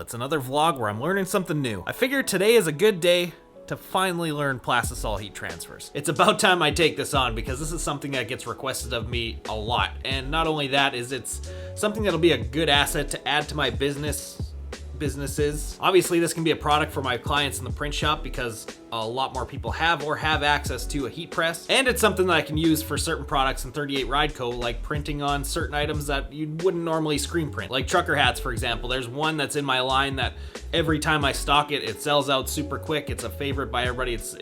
It's another vlog where I'm learning something new. I figured today is a good day to finally learn PLASTISOL heat transfers. It's about time I take this on because this is something that gets requested of me a lot. And not only that, it's something that'll be a good asset to add to my businesses. Obviously, this can be a product for my clients in the print shop because a lot more people have access to a heat press. And it's something that I can use for certain products in 38 Rideco, like printing on certain items that you wouldn't normally screen print. Like trucker hats, for example. There's one that's in my line that every time I stock it, it sells out super quick. It's a favorite by everybody. It's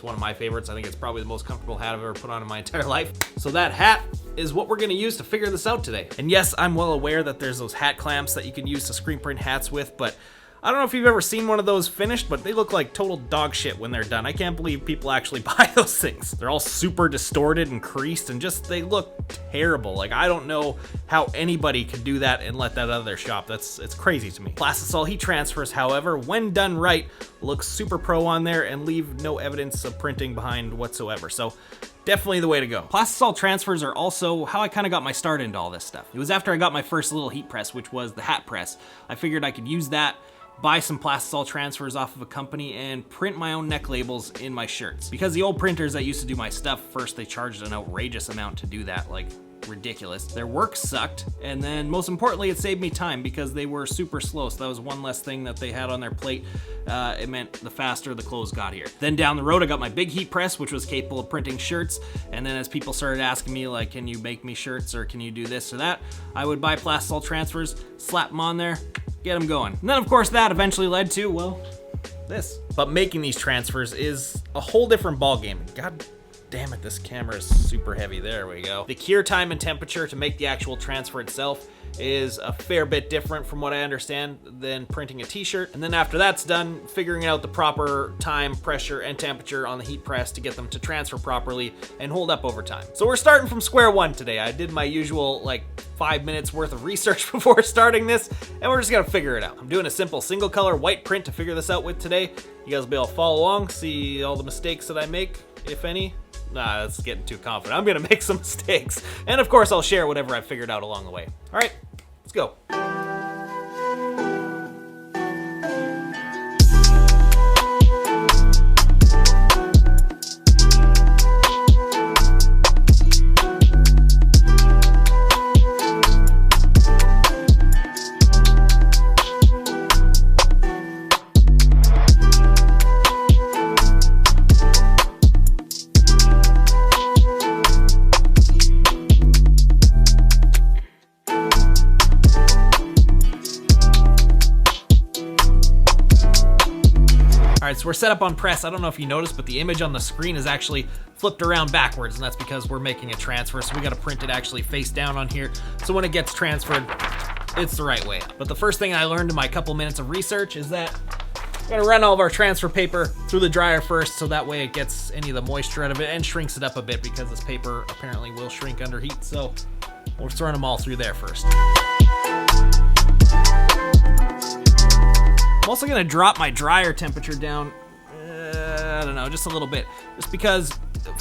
one of my favorites. I think it's probably the most comfortable hat I've ever put on in my entire life. So that hat is what we're gonna use to figure this out today. And yes, I'm well aware that there's those hat clamps that you can use to screen print hats with, but I don't know if you've ever seen one of those finished, but they look like total dog shit when they're done. I can't believe people actually buy those things. They're all super distorted and creased and they look terrible. Like, I don't know how anybody could do that and let that out of their shop. It's crazy to me. PLASTISOL heat transfers, however, when done right, look super pro on there and leave no evidence of printing behind whatsoever. So definitely the way to go. PLASTISOL transfers are also how I kind of got my start into all this stuff. It was after I got my first little heat press, which was the hat press. I figured I could use that, buy some PLASTISOL transfers off of a company, and print my own neck labels in my shirts. Because the old printers that used to do my stuff, first they charged an outrageous amount to do that, like ridiculous. Their work sucked, and then most importantly, it saved me time because they were super slow, so that was one less thing that they had on their plate. It meant the faster the clothes got here. Then down the road, I got my big heat press, which was capable of printing shirts, and then as people started asking me, like, can you make me shirts, or can you do this or that, I would buy PLASTISOL transfers, slap them on there, get them going. And then of course that eventually led to, well, this. But making these transfers is a whole different ballgame. God damn it, this camera is super heavy. There we go. The cure time and temperature to make the actual transfer itself is a fair bit different from what I understand than printing a t-shirt. And then after that's done, figuring out the proper time, pressure, and temperature on the heat press to get them to transfer properly and hold up over time. So we're starting from square one today. I did my usual 5 minutes worth of research before starting this, and we're just gonna figure it out. I'm doing a simple single color white print to figure this out with today. You guys will be able to follow along, see all the mistakes that I make, if any. Nah, that's getting too confident. I'm gonna make some mistakes. And of course, I'll share whatever I figured out along the way. All right, let's go. All right, so we're set up on press. I don't know if you noticed, but the image on the screen is actually flipped around backwards, and that's because we're making a transfer, so we gotta print it actually face down on here, so when it gets transferred, it's the right way. But the first thing I learned in my couple minutes of research is that we're gonna run all of our transfer paper through the dryer first, so that way it gets any of the moisture out of it and shrinks it up a bit, because this paper apparently will shrink under heat, so we'll just run them all through there first. I'm also gonna drop my dryer temperature down, I don't know, just a little bit. Just because,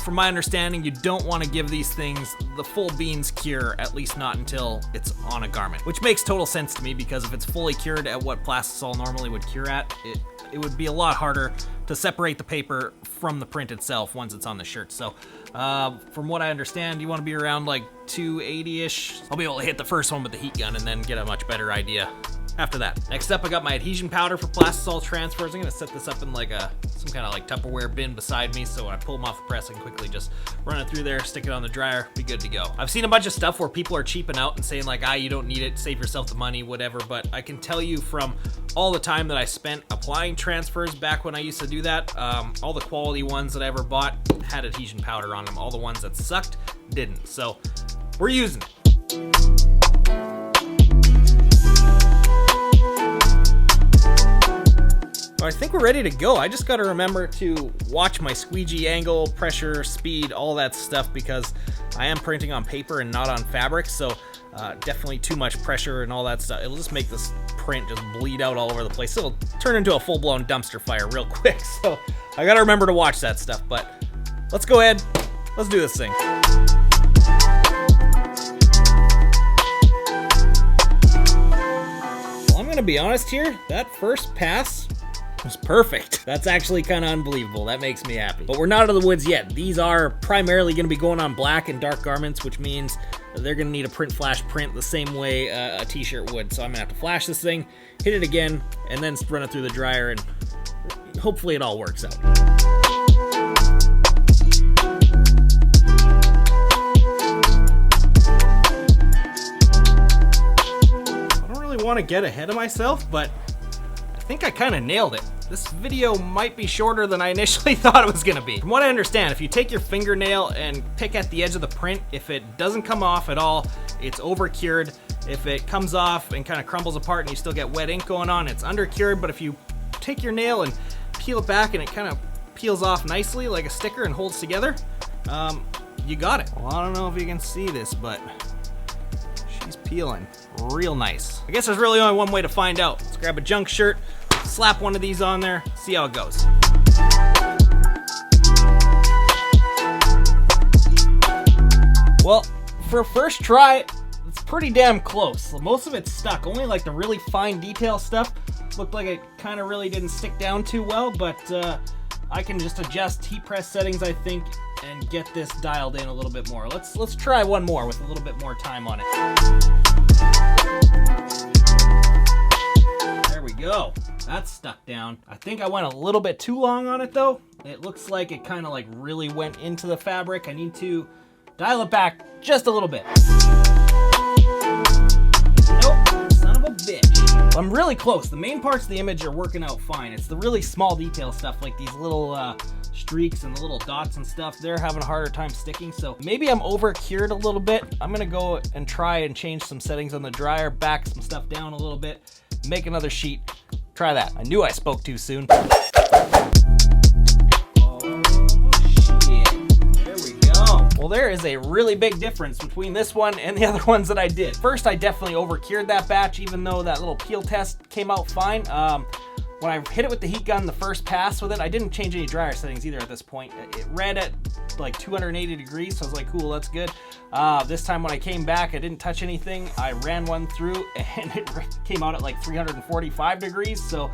from my understanding, you don't want to give these things the full beans cure, at least not until it's on a garment. Which makes total sense to me, because if it's fully cured at what PLASTISOL normally would cure at, it would be a lot harder to separate the paper from the print itself once it's on the shirt. So, from what I understand, you want to be around 280-ish. I'll be able to hit the first one with the heat gun and then get a much better idea after that. Next up, I got my adhesion powder for PLASTISOL transfers. I'm gonna set this up in some kind of Tupperware bin beside me, so when I pull them off the press, I can quickly just run it through there, stick it on the dryer, be good to go. I've seen a bunch of stuff where people are cheaping out and saying you don't need it, save yourself the money, whatever, but I can tell you from all the time that I spent applying transfers back when I used to do that, all the quality ones that I ever bought had adhesion powder on them. All the ones that sucked didn't, so we're using it. I think we're ready to go. I just gotta remember to watch my squeegee angle, pressure, speed, all that stuff, because I am printing on paper and not on fabric, so definitely too much pressure and all that stuff. It'll just make this print just bleed out all over the place. It'll turn into a full-blown dumpster fire real quick, so I gotta remember to watch that stuff. But let's go ahead, let's do this thing. gonna be honest here, that first pass was perfect. That's actually kind of unbelievable. That makes me happy. But we're not out of the woods yet. These are primarily gonna be going on black and dark garments, which means they're gonna need a print flash print the same way a t-shirt would. So I'm gonna have to flash this thing, hit it again, and then run it through the dryer, and hopefully it all works out. Want to get ahead of myself, but I think I kind of nailed it. This video might be shorter than I initially thought it was going to be. From what I understand, if you take your fingernail and pick at the edge of the print, if it doesn't come off at all, it's over cured. If it comes off and kind of crumbles apart and you still get wet ink going on, it's under cured. But if you take your nail and peel it back and it kind of peels off nicely like a sticker and holds together, you got it. Well, I don't know if you can see this, but she's peeling real nice. I guess there's really only one way to find out. Let's grab a junk shirt, slap one of these on there, see how it goes. Well, for first try, it's pretty damn close. Most of it's stuck. Only like the really fine detail stuff looked like it kind of really didn't stick down too well, but I can just adjust heat press settings, I think, and get this dialed in a little bit more. Let's try one more with a little bit more time on it. There we go. That's stuck down. I think I went a little bit too long on it though. It looks like it kind of like really went into the fabric. I need to dial it back just a little bit. Nope, son of a bitch. I'm really close. The main parts of the image are working out fine. It's the really small detail stuff like these little streaks and the little dots and stuff. They're having a harder time sticking, so maybe I'm over cured a little bit. I'm gonna go and try and change some settings on the dryer, back some stuff down a little bit, make another sheet. Try that. I knew I spoke too soon. Well, there is a really big difference between this one and the other ones that I did. First, I definitely over-cured that batch, even though that little peel test came out fine. When I hit it with the heat gun the first pass with it, I didn't change any dryer settings either at this point. It read at like 280 degrees, so I was like, cool, that's good. This time when I came back, I didn't touch anything. I ran one through and it came out at like 345 degrees, so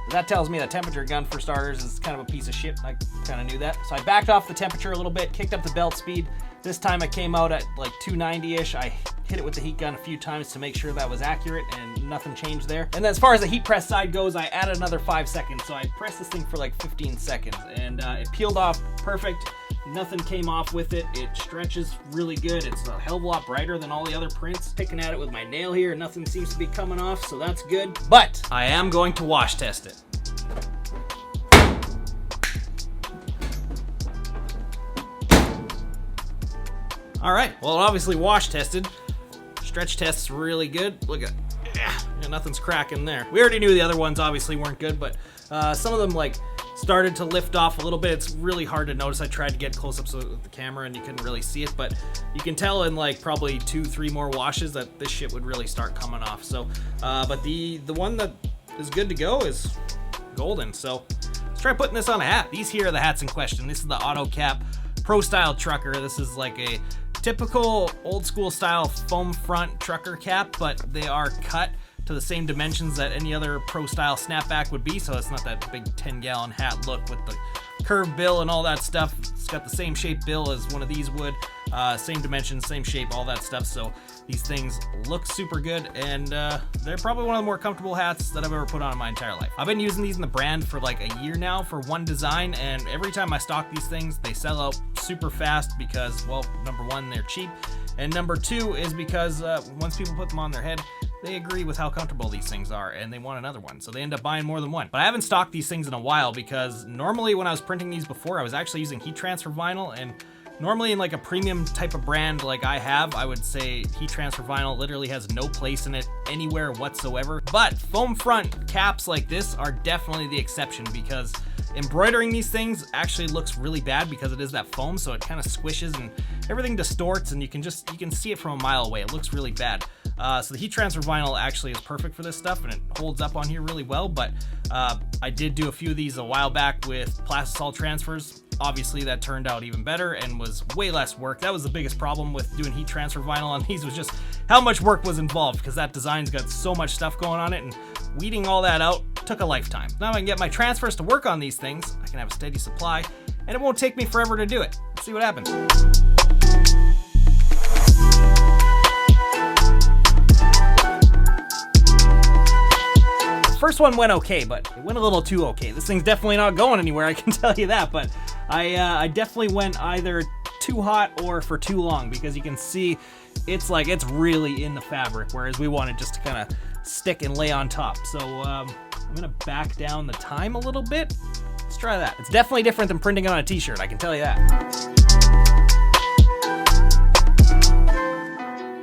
that tells me the temperature gun, for starters, is kind of a piece of shit. I kind of knew that. So I backed off the temperature a little bit, kicked up the belt speed. This time it came out at like 290-ish. I hit it with the heat gun a few times to make sure that was accurate, and nothing changed there. And then as far as the heat press side goes, I added another 5 seconds. So I pressed this thing for like 15 seconds and it peeled off perfect. Nothing came off with it. It stretches really good. It's a hell of a lot brighter than all the other prints. Picking at it with my nail here, nothing seems to be coming off, so that's good. But I am going to wash test it. All right, well, it obviously wash tested. Stretch test's really good. Look at, yeah, nothing's cracking there. We already knew the other ones obviously weren't good, but some of them like started to lift off a little bit. It's really hard to notice. I tried to get close-ups with the camera and you couldn't really see it, but you can tell in like probably 2-3 more washes that this shit would really start coming off. So, but the one that is good to go is golden. So let's try putting this on a hat. These here are the hats in question. This is the AutoCap Pro Style Trucker. This is like a typical old school style foam front trucker cap, but they are cut to the same dimensions that any other pro style snapback would be, so it's not that big 10-gallon hat look with the curved bill and all that stuff. It's got the same shape bill as one of these would, same dimensions, same shape, all that stuff. So these things look super good, and they're probably one of the more comfortable hats that I've ever put on in my entire life. I've been using these in the brand for like a year now for one design, and every time I stock these things, they sell out super fast because, well, number one, they're cheap, and number two is because once people put them on their head, they agree with how comfortable these things are and they want another one, so they end up buying more than one. But I haven't stocked these things in a while because normally when I was printing these before, I was actually using heat transfer vinyl, and normally in like a premium type of brand like I have, I would say heat transfer vinyl literally has no place in it anywhere whatsoever. But foam front caps like this are definitely the exception, because embroidering these things actually looks really bad because it is that foam, so it kind of squishes and everything distorts, and you can see it from a mile away. It looks really bad. So the heat transfer vinyl actually is perfect for this stuff, and it holds up on here really well. But I did do a few of these a while back with PLASTISOL transfers. obviously that turned out even better and was way less work. That was the biggest problem with doing heat transfer vinyl on these, was just how much work was involved, because that design's got so much stuff going on it, and weeding all that out took a lifetime. Now I can get my transfers to work on these things, I can have a steady supply, and it won't take me forever to do it. Let's see what happens. First one went okay, but it went a little too okay. This thing's definitely not going anywhere, I can tell you that, but I definitely went either too hot or for too long, because you can see it's really in the fabric, whereas we want it just to kind of stick and lay on top. So I'm gonna back down the time a little bit. Let's try that. It's definitely different than printing on a t-shirt, I can tell you that.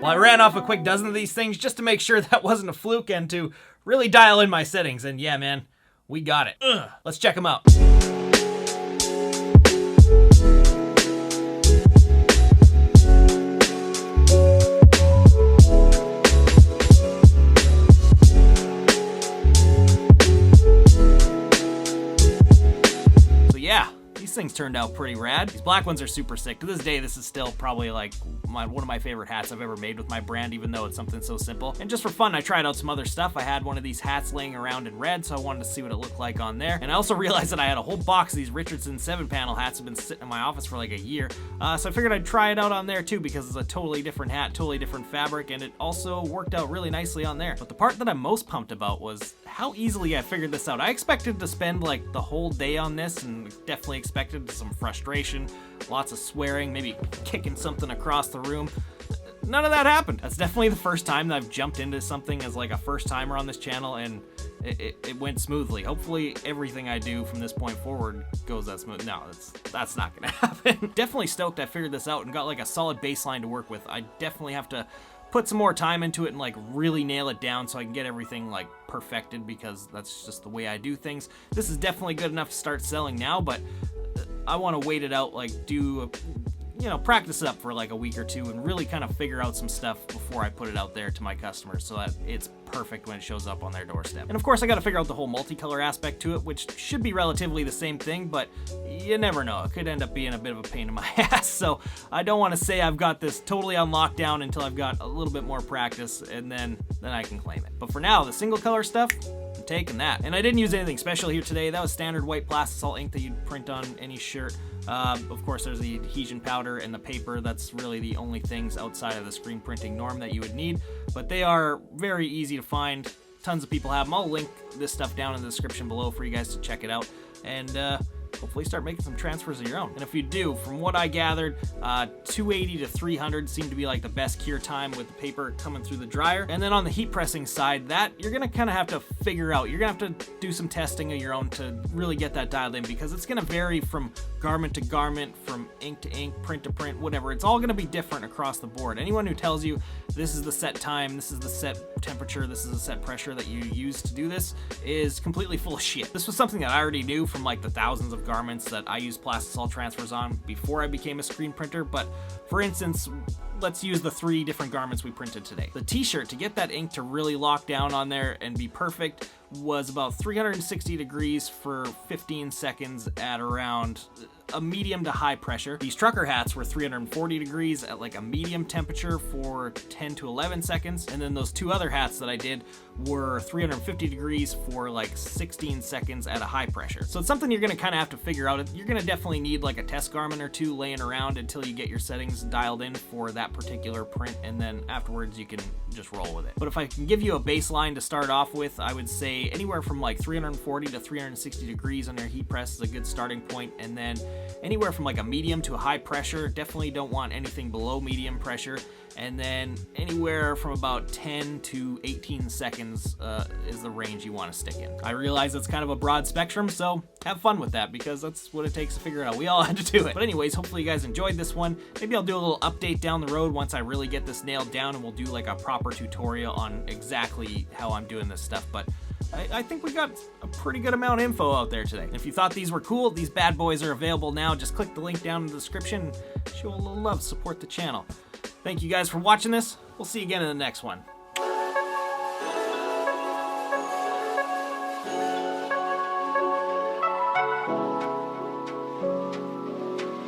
Well, I ran off a quick dozen of these things just to make sure that wasn't a fluke and to really dial in my settings, and yeah, man, we got it. Let's check them out. So yeah, these things turned out pretty rad. These black ones are super sick. To this day, this is still probably like one of my favorite hats I've ever made with my brand, even though it's something so simple. And just for fun, I tried out some other stuff. I had one of these hats laying around in red, so I wanted to see what it looked like on there. And I also realized that I had a whole box of these Richardson 7-panel hats that have been sitting in my office for like a year. So I figured I'd try it out on there too, because it's a totally different hat, totally different fabric, and it also worked out really nicely on there. But the part that I'm most pumped about was how easily I figured this out. I expected to spend like the whole day on this, and definitely expected some frustration, lots of swearing, maybe kicking something across the room. None of that happened. That's definitely the first time that I've jumped into something as like a first timer on this channel, and it went smoothly. Hopefully everything I do from this point forward goes that smooth. No, that's not gonna happen. Definitely stoked I figured this out and got like a solid baseline to work with. I definitely have to put some more time into it and like really nail it down so I can get everything like perfected, because that's just the way I do things. This is definitely good enough to start selling now, but I want to wait it out, like practice up for like a week or two and really kind of figure out some stuff before I put it out there to my customers so that it's perfect when it shows up on their doorstep. And of course I got to figure out the whole multicolor aspect to it, which should be relatively the same thing, but you never know. It could end up being a bit of a pain in my ass, so I don't want to say I've got this totally on lockdown until I've got a little bit more practice, and then I can claim it. But for now, the single color stuff, I'm taking that. And I didn't use anything special here today. That was standard white plastisol ink that you'd print on any shirt. Of course, there's the adhesion powder and the paper. That's really the only things outside of the screen printing norm that you would need, but they are very easy to find. Tons of people have them. I'll link this stuff down in the description below for you guys to check it out, and hopefully start making some transfers of your own. And if you do, from what I gathered, 280 to 300 seem to be like the best cure time with the paper coming through the dryer. And then on the heat pressing side, that you're gonna kind of have to figure out. You're gonna have to do some testing of your own to really get that dialed in, because it's gonna vary from garment to garment, from ink to ink, print to print, whatever. It's all gonna be different across the board. Anyone who tells you this is the set time, this is the set temperature, this is the set pressure that you use to do this is completely full of shit. This was something that I already knew from like the thousands of garments that I used plastisol transfers on before I became a screen printer. But for instance, let's use the 3 different garments we printed today. The t-shirt, to get that ink to really lock down on there and be perfect, was about 360 degrees for 15 seconds at around a medium to high pressure. These trucker hats were 340 degrees at like a medium temperature for 10 to 11 seconds. And then those 2 other hats that I did were 350 degrees for like 16 seconds at a high pressure. So it's something you're gonna kind of have to figure out. You're gonna definitely need like a test garment or 2 laying around until you get your settings dialed in for that particular print, and then afterwards you can just roll with it. But if I can give you a baseline to start off with, I would say anywhere from like 340 to 360 degrees on your heat press is a good starting point, and then anywhere from like a medium to a high pressure. Definitely don't want anything below medium pressure, and then anywhere from about 10 to 18 seconds is the range you want to stick in. I realize it's kind of a broad spectrum, so have fun with that, because that's what it takes to figure it out. We all had to do it. But anyways, hopefully you guys enjoyed this one. Maybe I'll do a little update down the road once I really get this nailed down, and we'll do like a proper tutorial on exactly how I'm doing this stuff. But I think we got a pretty good amount of info out there today. If you thought these were cool, these bad boys are available now. Just click the link down in the description. Show a little love, support the channel. Thank you guys for watching this. We'll see you again in the next one.